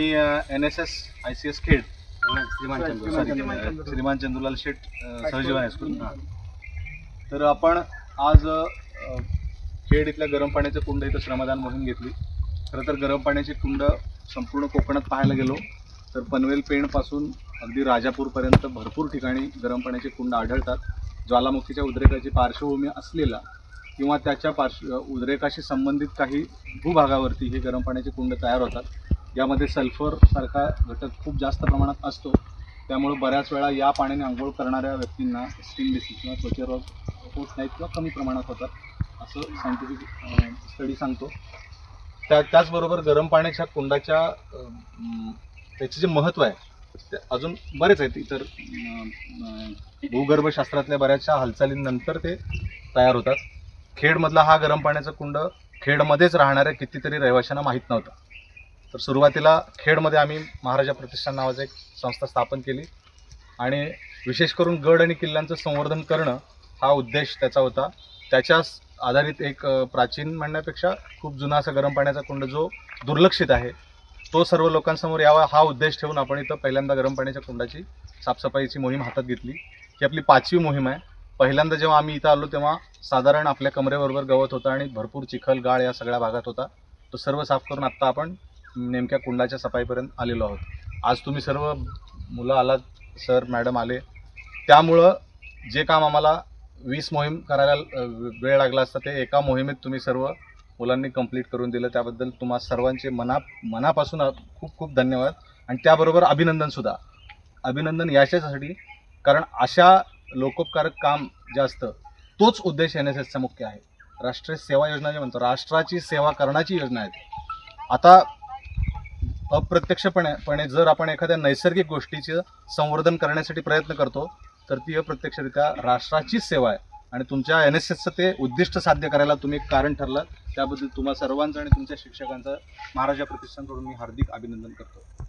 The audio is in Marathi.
आणि NSS ICS खेड श्रीमान चंदूलाल शेठ सहजीवन हायस्कूल. तर आपण आज खेड इथल्या गरम पाण्याचे कुंड इथं श्रमदान मोहीम घेतली. खरं तर गरम पाण्याचे कुंड संपूर्ण कोकणात पाहायला गेलो तर पनवेल पेणपासून अगदी राजापूरपर्यंत भरपूर ठिकाणी गरम पाण्याचे कुंड आढळतात. ज्वालामुखीच्या उद्रेकाची पार्श्वभूमी असलेला किंवा त्याच्या उद्रेकाशी संबंधित काही भूभागावरती हे गरम पाण्याचे कुंड तयार होतात. यामध्ये सल्फर सारखा घटक खूप जास्त प्रमाणात असतो. त्यामुळे बऱ्याच वेळा या पाण्याने आंघोळ करणाऱ्या व्यक्तींना स्किन डिसीज किंवा त्वचेरोग होत नाहीत किंवा कमी प्रमाणात होतात असं सायंटिफिक स्टडी सांगतो. त्याचबरोबर गरम पाण्याच्या कुंडाच्या त्याचे जे महत्त्व आहे ते अजून बरेच आहेत. इतर भूगर्भशास्त्रातल्या बऱ्याचशा हालचालींनंतर ते तयार होतात. खेडमधला हा गरम पाण्याचा कुंड खेडमध्येच राहणाऱ्या कितीतरी रहिवाशांना माहीत नव्हता. तर सुरुवातीला खेडमध्ये आम्ही महाराजा प्रतिष्ठान नावाची एक संस्था स्थापन केली आणि विशेष करून गड आणि किल्ल्यांचं संवर्धन करणं हा उद्देश त्याचा होता. त्याच्याच आधारित एक प्राचीन म्हणण्यापेक्षा खूप जुना असा गरम पाण्याचा कुंड जो दुर्लक्षित आहे तो सर्व लोकांसमोर यावा हा उद्देश ठेवून आपण इथं पहिल्यांदा गरम पाण्याच्या कुंडाची साफसफाईची मोहीम हातात घेतली. ही आपली 5वी मोहीम आहे. पहिल्यांदा जेव्हा आम्ही इथं आलो तेव्हा साधारण आपल्या कमरेबरोबर गवत होतं आणि भरपूर चिखल गाळ या सगळ्या भागात होता. तो सर्व साफ करून आत्ता आपण नेमक्या कुंडाच्या सफाईपर्यंत आलेलो आहोत. आज तुम्ही सर्व मुलं आलात, सर मॅडम आले, त्यामुळं जे काम आम्हाला 20 मोहीम करायला वेळ लागला असता ते एका मोहिमेत तुम्ही सर्व मुलांनी कंप्लीट करून दिलं. त्याबद्दल तुम्हा सर्वांचे मनापासून खूप खूप धन्यवाद. आणि त्याबरोबर अभिनंदनसुद्धा. अभिनंदन याच्यासाठी कारण अशा लोकोपकारक काम जे असतं तोच उद्देश NSSचा मुख्य आहे. राष्ट्रीय सेवा योजना जे म्हणतो राष्ट्राची सेवा करण्याची योजना आहे. आता अप्रत्यक्षपणे जर आपण एखाद्या नैसर्गिक गोष्टीचं संवर्धन करण्यासाठी प्रयत्न करतो तर ती अप्रत्यक्षरित्या राष्ट्राचीच सेवा आहे आणि तुमच्या NSSचं ते उद्दिष्ट साध्य करायला तुम्ही एक कारण ठरलं. त्याबद्दल तुम्हा सर्वांचं आणि तुमच्या शिक्षकांचं महाराजा प्रतिष्ठानकडून मी हार्दिक अभिनंदन करतो.